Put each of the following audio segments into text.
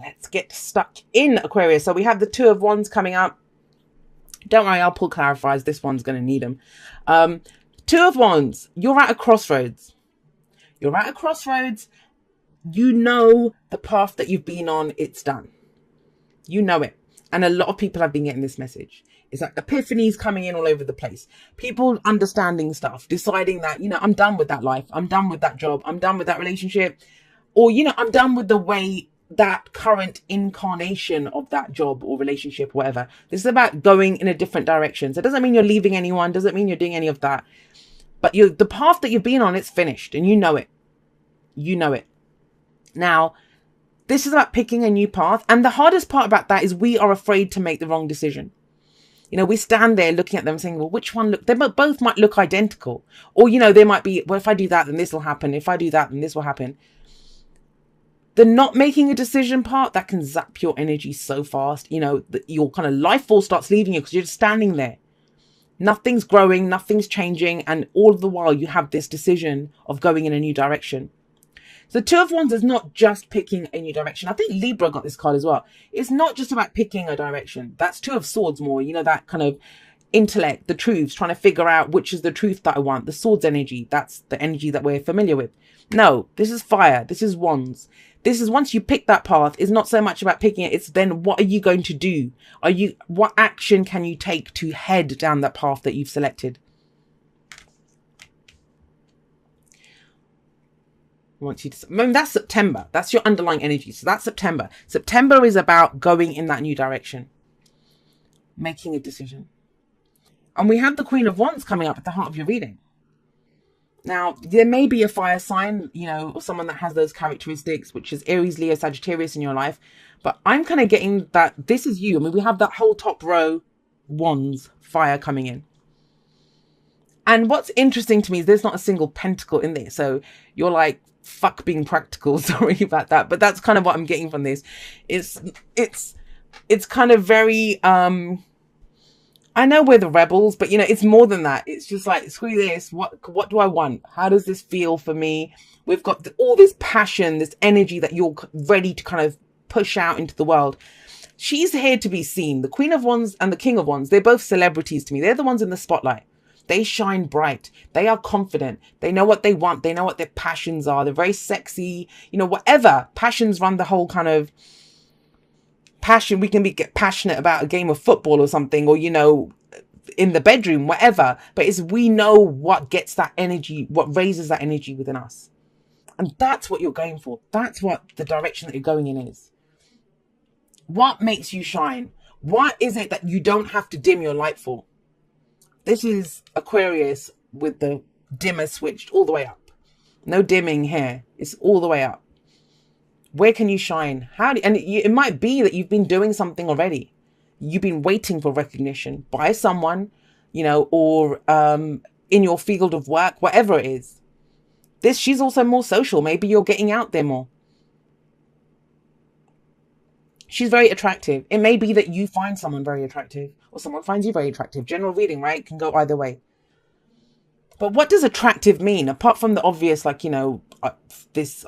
let's get stuck in, Aquarius. So we have the Two of Wands coming up. Don't worry, I'll pull clarifiers. This one's going to need them. Two of Wands, you're at a crossroads. You're at a crossroads. You know the path that you've been on, it's done. You know it. And a lot of people have been getting this message. It's like epiphanies coming in all over the place. People understanding stuff, deciding that, you know, I'm done with that life. I'm done with that job. I'm done with that relationship. Or, you know, I'm done with the way that current incarnation of that job or relationship, or whatever. This is about going in a different direction. So it doesn't mean you're leaving anyone. Doesn't mean you're doing any of that. But the path that you've been on, it's finished. And you know it. You know it. Now, this is about picking a new path. And the hardest part about that is we are afraid to make the wrong decision. You know, we stand there looking at them saying, well, which one look? They both might look identical. Or, you know, they might be, well, if I do that, then this will happen. If I do that, then this will happen. The not making a decision part, that can zap your energy so fast. You know, your kind of life force starts leaving you because you're just standing there. Nothing's growing, nothing's changing. And all the while you have this decision of going in a new direction. So Two of Wands is not just picking a new direction. I think Libra got this card as well. It's not just about picking a direction. That's Two of Swords more, you know, that kind of intellect, the truths, trying to figure out which is the truth that I want. The Swords energy, that's the energy that we're familiar with. No, this is fire. This is Wands. This is once you pick that path, it's not so much about picking it. It's then what are you going to do? What action can you take to head down that path that you've selected? Once you decide, I mean, that's September. That's your underlying energy. So that's September. September is about going in that new direction, making a decision. And we have the Queen of Wands coming up at the heart of your reading. Now, there may be a fire sign, you know, or someone that has those characteristics, which is Aries, Leo, Sagittarius in your life. But I'm kind of getting that this is you. I mean, we have that whole top row, Wands, fire coming in. And what's interesting to me is there's not a single pentacle in there. So you're like, fuck being practical. Sorry about that. But that's kind of what I'm getting from this. It's kind of very, I know we're the rebels, but you know, it's more than that. It's just like, screw this. What do I want? How does this feel for me? We've got all this passion, this energy that you're ready to kind of push out into the world. She's here to be seen. The Queen of Wands and the King of Wands, they're both celebrities to me. They're the ones in the spotlight. They shine bright. They are confident. They know what they want. They know what their passions are. They're very sexy, you know, whatever. Passions run the whole kind of passion. We can get passionate about a game of football or something, or, you know, in the bedroom, whatever. But it's, we know what gets that energy, what raises that energy within us. And that's what you're going for. That's what the direction that you're going in is. What makes you shine? What is it that you don't have to dim your light for? This is Aquarius with the dimmer switched all the way up. No dimming here. It's all the way up. Where can you shine? It might be that you've been doing something already. You've been waiting for recognition by someone, you know, or in your field of work, whatever it is. She's also more social. Maybe you're getting out there more. She's very attractive. It may be that you find someone very attractive or someone finds you very attractive. General reading, right? Can go either way. But what does attractive mean? Apart from the obvious, like, you know,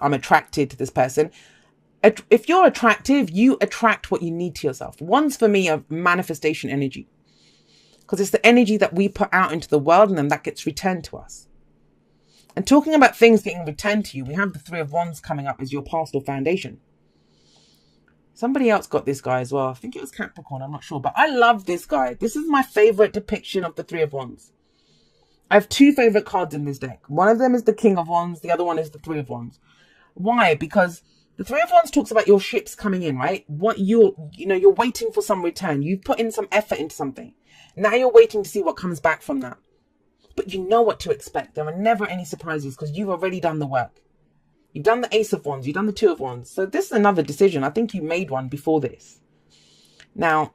I'm attracted to this person. If you're attractive, you attract what you need to yourself. One's for me a manifestation energy, because it's the energy that we put out into the world and then that gets returned to us. And talking about things getting returned to you, we have the Three of Wands coming up as your past or foundation. Somebody else got this guy as well. I think it was Capricorn. I'm not sure. But I love this guy. This is my favorite depiction of the Three of Wands. I have two favorite cards in this deck. One of them is the King of Wands. The other one is the Three of Wands. Why? Because the Three of Wands talks about your ships coming in, right? You're waiting for some return. You've put in some effort into something. Now you're waiting to see what comes back from that. But you know what to expect. There are never any surprises because you've already done the work. You've done the Ace of Wands. You've done the Two of Wands. So this is another decision. I think you made one before this. Now,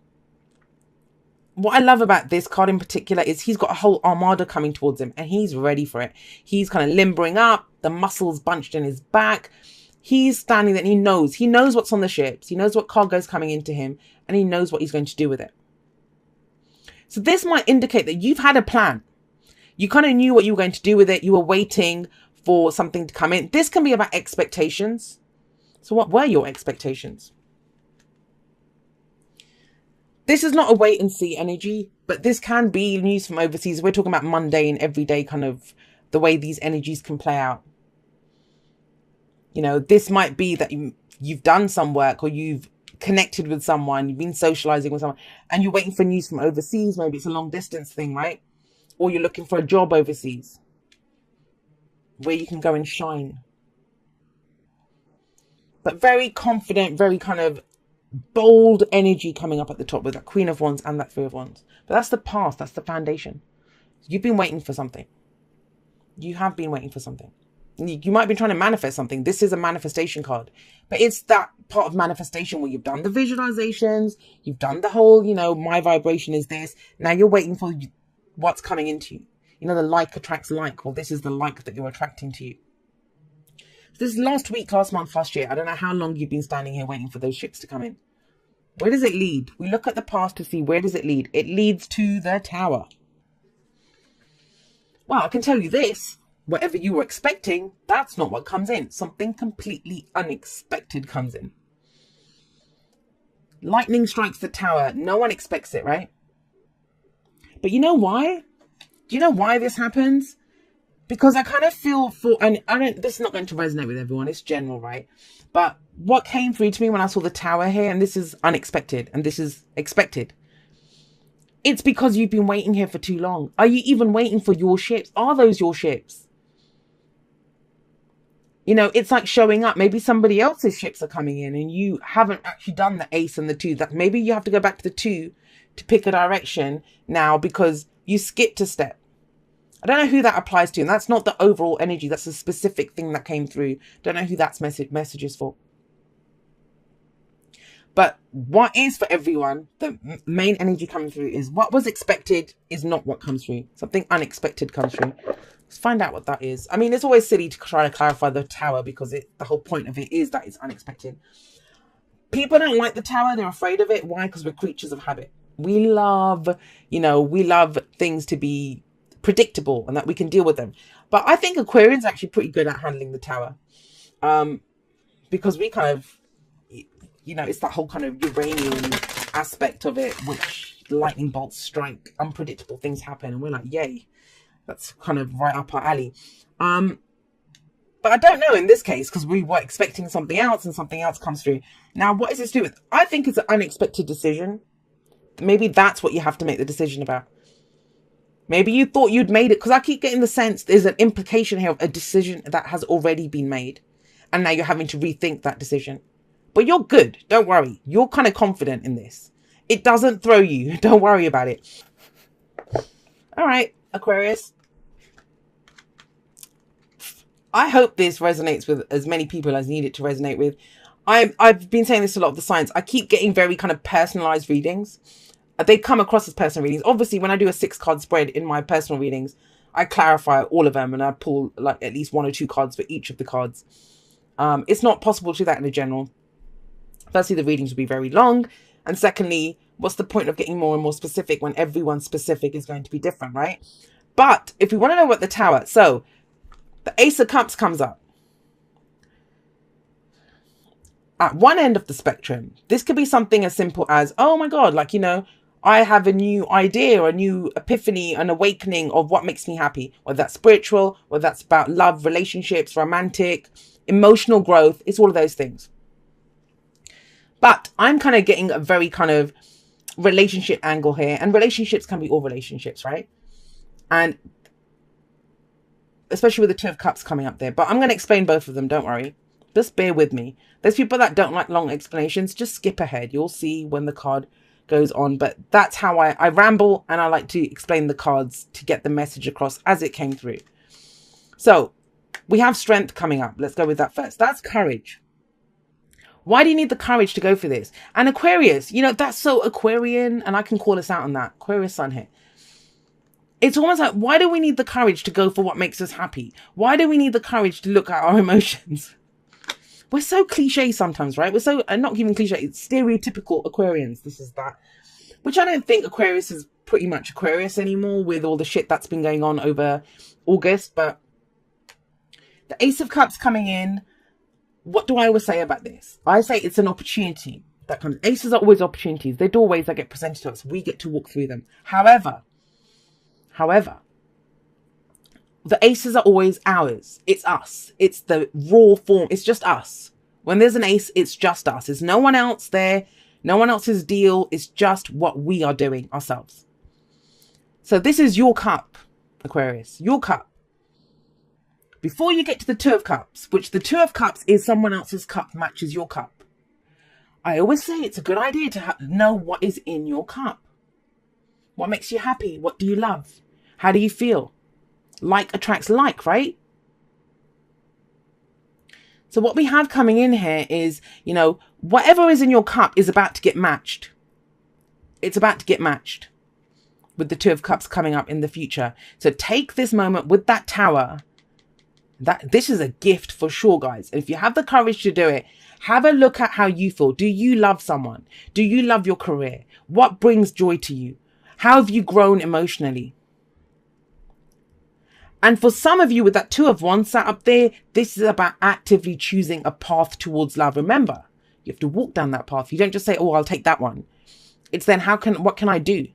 what I love about this card in particular is he's got a whole armada coming towards him and he's ready for it. He's kind of limbering up, the muscles bunched in his back. He's standing there and he knows what's on the ships. He knows what cargo's coming into him and he knows what he's going to do with it. So this might indicate that you've had a plan. You kind of knew what you were going to do with it. You were waiting for something to come in. This can be about expectations. So what were your expectations? This is not a wait and see energy, but this can be news from overseas. We're talking about mundane, everyday kind of the way these energies can play out. You know, this might be that you've done some work, or you've connected with someone, you've been socializing with someone, and you're waiting for news from overseas. Maybe it's a long distance thing, right? Or you're looking for a job overseas where you can go and shine. But very confident, very kind of bold energy coming up at the top with that Queen of Wands and that Three of Wands. But that's the path, that's the foundation. You've been waiting for something. You have been waiting for something. You might be trying to manifest something. This is a manifestation card. But it's that part of manifestation where you've done the visualizations, you've done the whole, you know, my vibration is this. Now you're waiting for what's coming into you. You know, the like attracts like. Well, this is the like that you're attracting to you. This last week, last month, last year, I don't know how long you've been standing here waiting for those ships to come in. Where does it lead? We look at the past to see where does it lead. It leads to the Tower. Well, I can tell you this. Whatever you were expecting, that's not what comes in. Something completely unexpected comes in. Lightning strikes the Tower. No one expects it, right? But you know why? Do you know why this happens? Because I kind of feel for, and this is not going to resonate with everyone. It's general, right? But what came through to me when I saw the Tower here, and this is unexpected, and this is expected. It's because you've been waiting here for too long. Are you even waiting for your ships? Are those your ships? You know, it's like showing up. Maybe somebody else's ships are coming in and you haven't actually done the ace and the two. That maybe you have to go back to the two to pick a direction now because you skipped a step. I don't know who that applies to. And that's not the overall energy. That's a specific thing that came through. Don't know who that's message is for. But what is for everyone, the main energy coming through is what was expected is not what comes through. Something unexpected comes through. Let's find out what that is. I mean, it's always silly to try to clarify the Tower because the whole point of it is that it's unexpected. People don't like the Tower. They're afraid of it. Why? Because we're creatures of habit. We love, you know, we love things to be predictable and that we can deal with them. But I think Aquarians are actually pretty good at handling the Tower. Because we kind of, you know, it's that whole kind of Uranian aspect of it, which lightning bolts strike, unpredictable things happen, and we're like, yay, that's kind of right up our alley. But I don't know in this case, because we were expecting something else and something else comes through. Now, what is this to do with? I think it's an unexpected decision. Maybe that's what you have to make the decision about. Maybe you thought you'd made it, because I keep getting the sense there's an implication here of a decision that has already been made. And now you're having to rethink that decision. But you're good. Don't worry. You're kind of confident in this. It doesn't throw you. Don't worry about it. All right, Aquarius. I hope this resonates with as many people as need it to resonate with. I've been saying this a lot of the signs. I keep getting very kind of personalized readings. They come across as personal readings. Obviously, when I do a 6-card spread in my personal readings, I clarify all of them and I pull like at least 1 or 2 cards for each of the cards. It's not possible to do that in a general. Firstly, the readings will be very long. And secondly, what's the point of getting more and more specific when everyone's specific is going to be different, right? But if we want to know what the Tower, so the Ace of Cups comes up. At one end of the spectrum, this could be something as simple as, oh my God, like, you know, I have a new idea or a new epiphany, an awakening of what makes me happy. Whether that's spiritual, whether that's about love, relationships, romantic, emotional growth. It's all of those things. But I'm kind of getting a very kind of relationship angle here. And relationships can be all relationships, right? And especially with the Two of Cups coming up there. But I'm going to explain both of them. Don't worry. Just bear with me. There's people that don't like long explanations. Just skip ahead. You'll see when the card goes on. But that's how I ramble. And I like to explain the cards to get the message across as it came through. So we have strength coming up. Let's go with that first. That's courage. Why do you need the courage to go for this? And Aquarius, you know, that's so Aquarian. And I can call us out on that. Aquarius sun here. It's almost like, why do we need the courage to go for what makes us happy? Why do we need the courage to look at our emotions? We're so cliche sometimes, right? We're so, not even cliche, it's stereotypical Aquarians. This is that. Which I don't think Aquarius is pretty much Aquarius anymore with all the shit that's been going on over August. But the Ace of Cups coming in. What do I always say about this? I say it's an opportunity. that comes. Aces are always opportunities. They're doorways that get presented to us. We get to walk through them. However, the aces are always ours. It's us. It's the raw form. It's just us. When there's an ace, it's just us. There's no one else there. No one else's deal. It's just what we are doing ourselves. So this is your cup, Aquarius. Your cup. Before you get to the Two of Cups, which the Two of Cups is someone else's cup matches your cup. I always say it's a good idea to know what is in your cup. What makes you happy? What do you love? How do you feel? Like attracts like, right? So what we have coming in here is, whatever is in your cup is about to get matched. It's about to get matched with the Two of Cups coming up in the future. So take this moment with that Tower. This is a gift for sure, guys. And if you have the courage to do it, have a look at how you feel. Do you love someone? Do you love your career? What brings joy to you? How have you grown emotionally? And for some of you with that Two of Wands sat up there, this is about actively choosing a path towards love. Remember, you have to walk down that path. You don't just say, oh, I'll take that one. It's then what can I do?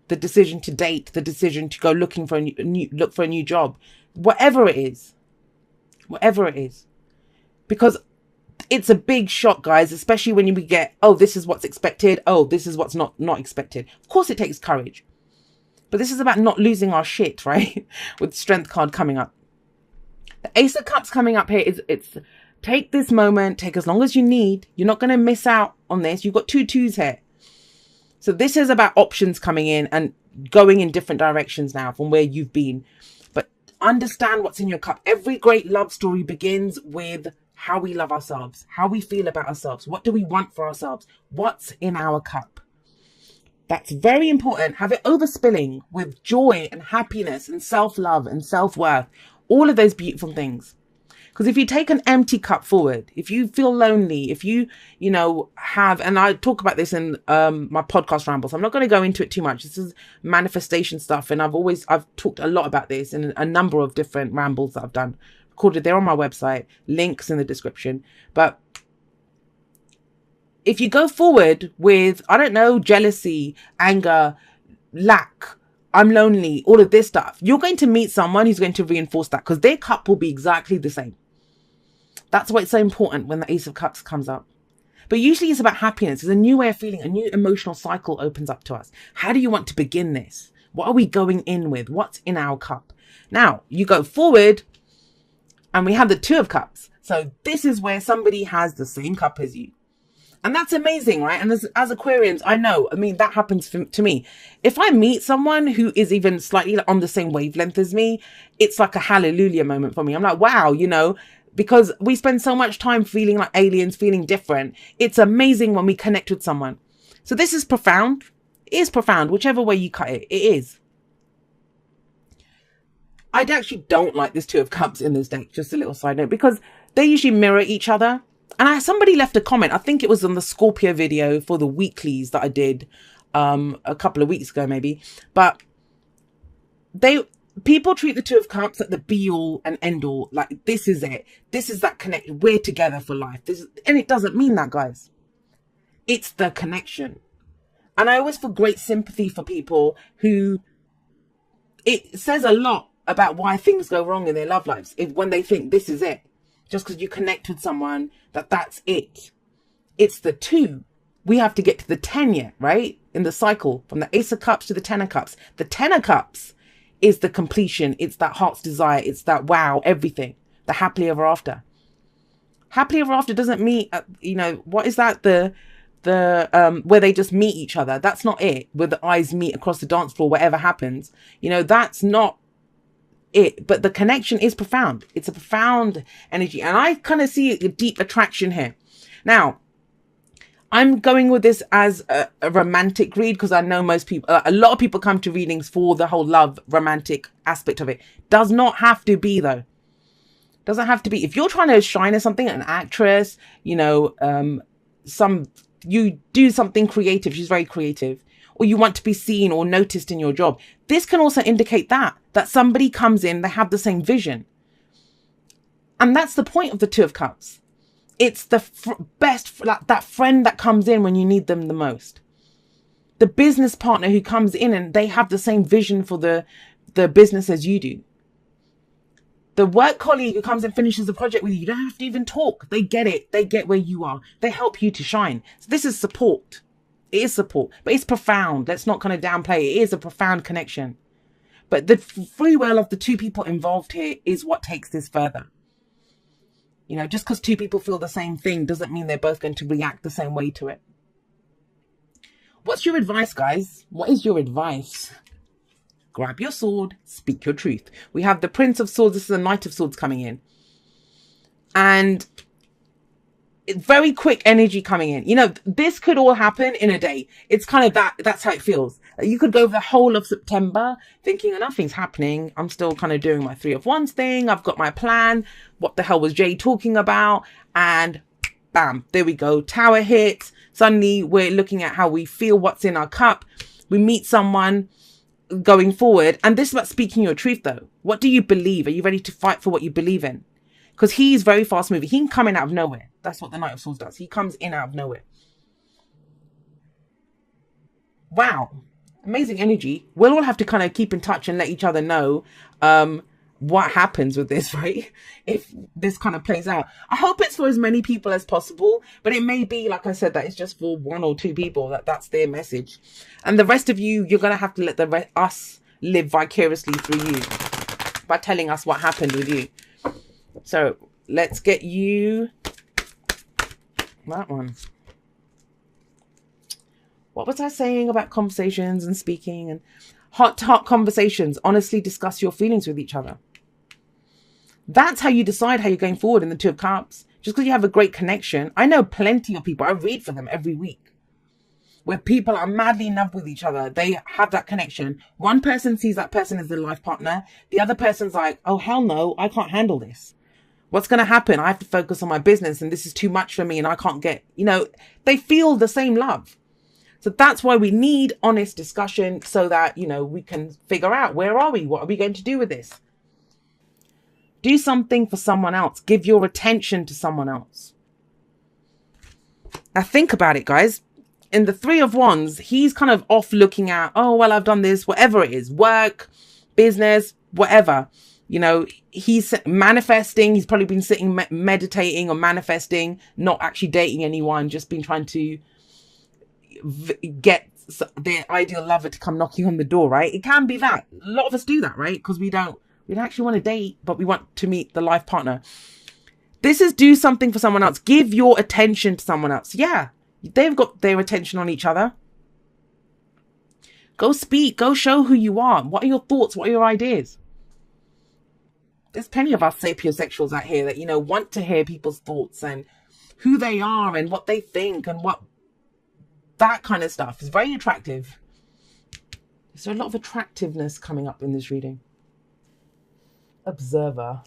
The decision to date, the decision to go looking for look for a new job, whatever it is. Because it's a big shock, guys, especially when you get, oh, this is what's expected. Oh, this is what's not expected. Of course, it takes courage. But this is about not losing our shit, right? With the Strength card coming up. The Ace of Cups coming up here it's take this moment, take as long as you need. You're not going to miss out on this. You've got 2 twos here. So this is about options coming in and going in different directions now from where you've been. But understand what's in your cup. Every great love story begins with how we love ourselves, how we feel about ourselves. What do we want for ourselves? What's in our cup? That's very important. Have it overspilling with joy and happiness and self-love and self-worth. All of those beautiful things. Because if you take an empty cup forward, if you feel lonely, if you have, and I talk about this in my podcast rambles, I'm not going to go into it too much. This is manifestation stuff. And I've talked a lot about this in a number of different rambles that I've done. Recorded there on my website, links in the description. But if you go forward with, I don't know, jealousy, anger, lack, I'm lonely, all of this stuff, you're going to meet someone who's going to reinforce that because their cup will be exactly the same. That's why it's so important when the Ace of Cups comes up. But usually it's about happiness. It's a new way of feeling. A new emotional cycle opens up to us. How do you want to begin this? What are we going in with? What's in our cup? Now, you go forward and we have the Two of Cups. So this is where somebody has the same cup as you. And that's amazing, right? And as Aquarians, that happens to me. If I meet someone who is even slightly on the same wavelength as me, it's like a hallelujah moment for me. I'm like, wow, because we spend so much time feeling like aliens, feeling different. It's amazing when we connect with someone. So this is profound. It is profound, whichever way you cut it. It is. I actually don't like this Two of Cups in this deck, just a little side note, because they usually mirror each other. And somebody left a comment. I think it was on the Scorpio video for the weeklies that I did a couple of weeks ago, maybe. But people treat the Two of Cups like the be all and end all. Like, this is it. This is that connection. We're together for life. And it doesn't mean that, guys. It's the connection. And I always feel great sympathy for people who, it says a lot about why things go wrong in their love lives when they think this is it. Just because you connect with someone, that's it. It's the 2. We have to get to the 10 yet, right? In the cycle, from the Ace of Cups to the 10 of Cups. The 10 of Cups is the completion. It's that heart's desire. It's that wow, everything. The happily ever after. Happily ever after doesn't mean, what is that? The where they just meet each other. That's not it. Where the eyes meet across the dance floor, whatever happens. That's not it. But the connection is profound. It's a profound energy. And I kind of see a deep attraction here. Now, I'm going with this as a romantic read because I know most people, a lot of people come to readings for the whole love romantic aspect of it. Does not have to be, though. Doesn't have to be. If you're trying to shine as something, an actress, you do something creative. She's very creative. Or you want to be seen or noticed in your job. This can also indicate that somebody comes in, they have the same vision. And that's the point of the Two of Cups. It's the best, like that friend that comes in when you need them the most. The business partner who comes in and they have the same vision for the business as you do. The work colleague who comes and finishes the project with you. You don't have to even talk. They get it. They get where you are. They help you to shine. So this is support. It is support, but it's profound. Let's not kind of downplay it. It is a profound connection. But the free will of the two people involved here is what takes this further. You know, just because two people feel the same thing doesn't mean they're both going to react the same way to it. What's your advice, guys? What is your advice? Grab your sword, speak your truth. We have the Prince of Swords. This is the Knight of Swords coming in. And it's very quick energy coming in. You know, this could all happen in a day. It's kind of that's how it feels. You could go the whole of September thinking nothing's happening. I'm still kind of doing my 3 of Wands thing. I've got my plan. What the hell was Jay talking about? And bam, there we go. Tower hits. Suddenly we're looking at how we feel, what's in our cup. We meet someone going forward. And this is about speaking your truth though. What do you believe? Are you ready to fight for what you believe in? Because he's very fast moving. He can come in out of nowhere. That's what the Knight of Swords does. He comes in out of nowhere. Wow. Amazing energy. We'll all have to kind of keep in touch and let each other know what happens with this, right? If this kind of plays out. I hope it's for as many people as possible, but it may be, like I said, that it's just for 1 or 2 people, that's their message. And the rest of you, you're going to have to let us live vicariously through you by telling us what happened with you. So let's get you that one. What was I saying about conversations and speaking and heart-to-heart conversations? Honestly discuss your feelings with each other. That's how you decide how you're going forward in the 2 of Cups. Just because you have a great connection. I know plenty of people. I read for them every week. Where people are madly in love with each other. They have that connection. One person sees that person as their life partner. The other person's like, oh, hell no, I can't handle this. What's going to happen? I have to focus on my business and this is too much for me and I can't get, you know, they feel the same love. So that's why we need honest discussion so that, you know, we can figure out where are we? What are we going to do with this? Do something for someone else. Give your attention to someone else. Now think about it, guys. In the 3 of Wands, he's kind of off looking at, oh, well, I've done this, whatever it is, work, business, whatever. You know, he's manifesting. He's probably been sitting meditating or manifesting, not actually dating anyone, just been trying to get their ideal lover to come knocking on the door, right? It can be that. A lot of us do that, right? Because we don't actually want to date, but we want to meet the life partner. This is do something for someone else. Give your attention to someone else. Yeah, they've got their attention on each other. Go speak. Go show who you are. What are your thoughts? What are your ideas? There's plenty of us sapiosexuals out here that, you know, want to hear people's thoughts and who they are and what they think and what that kind of stuff is very attractive. So a lot of attractiveness coming up in this reading. Observer.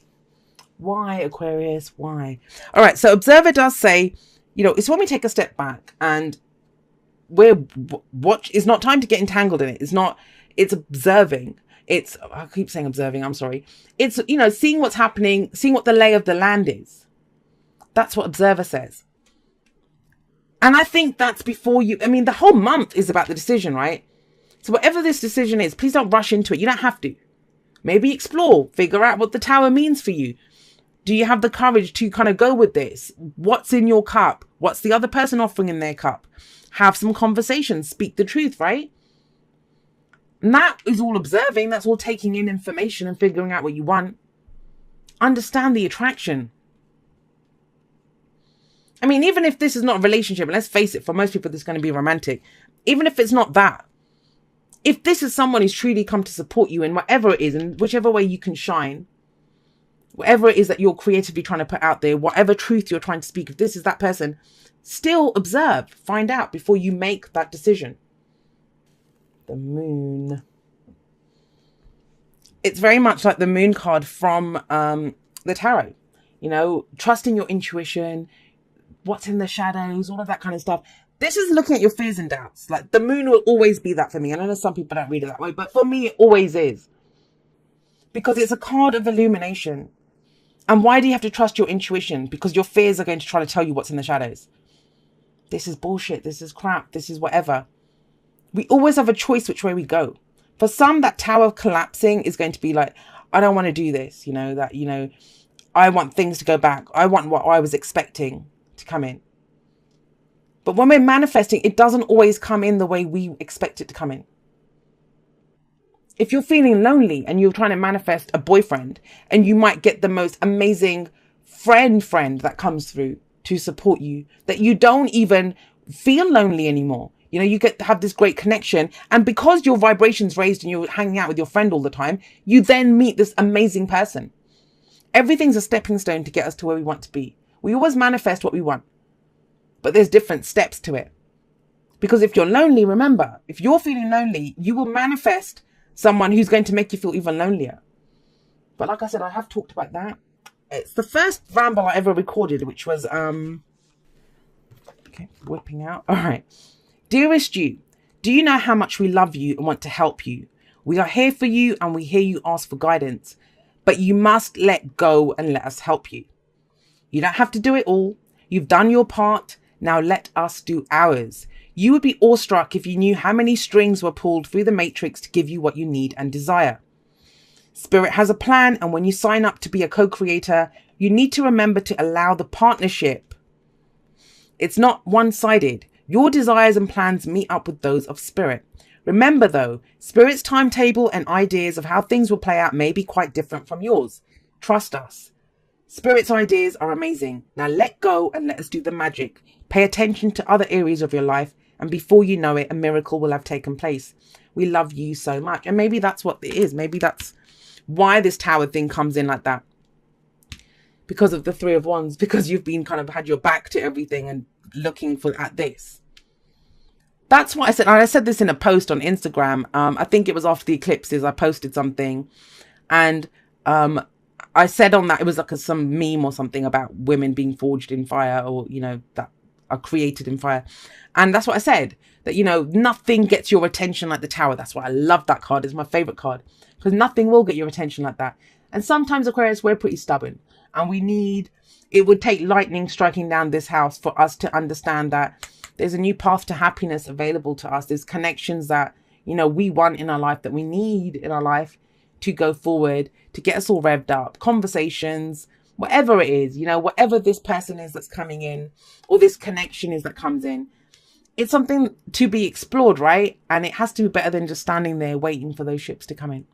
Why, Aquarius? Why? All right. So Observer does say, you know, it's when we take a step back and it's not time to get entangled in it. It's observing. I keep saying observing. I'm sorry. It's, you know, seeing what's happening, seeing what the lay of the land is. That's what Observer says. And I think that's before you, I mean, the whole month is about the decision, right? So whatever this decision is, please don't rush into it. You don't have to. Maybe explore, figure out what the Tower means for you. Do you have the courage to kind of go with this? What's in your cup? What's the other person offering in their cup? Have some conversations, speak the truth, right? And that is all observing. That's all taking in information and figuring out what you want. Understand the attraction. I mean, even if this is not a relationship, and let's face it, for most people, this is going to be romantic. Even if it's not that, if this is someone who's truly come to support you in whatever it is, in whichever way you can shine, whatever it is that you're creatively trying to put out there, whatever truth you're trying to speak, if this is that person, still observe, find out before you make that decision. The Moon. It's very much like the Moon card from the Tarot. You know, trusting your intuition, what's in the shadows, all of that kind of stuff. This is looking at your fears and doubts. Like the Moon will always be that for me. And I know some people don't read it that way, but for me, it always is. Because it's a card of illumination. And why do you have to trust your intuition? Because your fears are going to try to tell you what's in the shadows. This is bullshit. This is crap. This is whatever. We always have a choice which way we go. For some, that tower collapsing is going to be like, I don't want to do this. I want things to go back. I want what I was expecting to come in. But when we're manifesting, it doesn't always come in the way we expect it to come in. If you're feeling lonely and you're trying to manifest a boyfriend, and you might get the most amazing friend that comes through to support you, that you don't even feel lonely anymore. You get to have this great connection. And because your vibration's raised and you're hanging out with your friend all the time, you then meet this amazing person. Everything's a stepping stone to get us to where we want to be. We always manifest what we want, but there's different steps to it. Because if you're lonely, remember, if you're feeling lonely, you will manifest someone who's going to make you feel even lonelier. But like I said, I have talked about that. It's the first ramble I ever recorded, which was, okay, whipping out. All right. Dearest you, do you know how much we love you and want to help you? We are here for you and we hear you ask for guidance, but you must let go and let us help you. You don't have to do it all. You've done your part. Now let us do ours. You would be awestruck if you knew how many strings were pulled through the matrix to give you what you need and desire. Spirit has a plan, and when you sign up to be a co-creator, you need to remember to allow the partnership. It's not one-sided. Your desires and plans meet up with those of Spirit. Remember though, Spirit's timetable and ideas of how things will play out may be quite different from yours. Trust us. Spirit's ideas are amazing. Now let go and let us do the magic. Pay attention to other areas of your life, and before you know it, a miracle will have taken place. We love you so much. And maybe that's what it is. Maybe that's why this tower thing comes in like that. Because of the Three of Wands. Because you've been kind of had your back to everything and looking at this. That's what I said. And I said this in a post on Instagram. I think it was after the eclipses. I posted something. And I said on that, it was like some meme or something about women being forged in fire, or, that are created in fire. And that's what I said, that, nothing gets your attention like the tower. That's why I love that card. It's my favorite card, because nothing will get your attention like that. And sometimes, Aquarius, we're pretty stubborn, and it would take lightning striking down this house for us to understand that there's a new path to happiness available to us. There's connections that, we want in our life, that we need in our life to go forward, to get us all revved up. Conversations, whatever it is, whatever this person is that's coming in, or this connection is that comes in, it's something to be explored, right? And it has to be better than just standing there waiting for those ships to come in.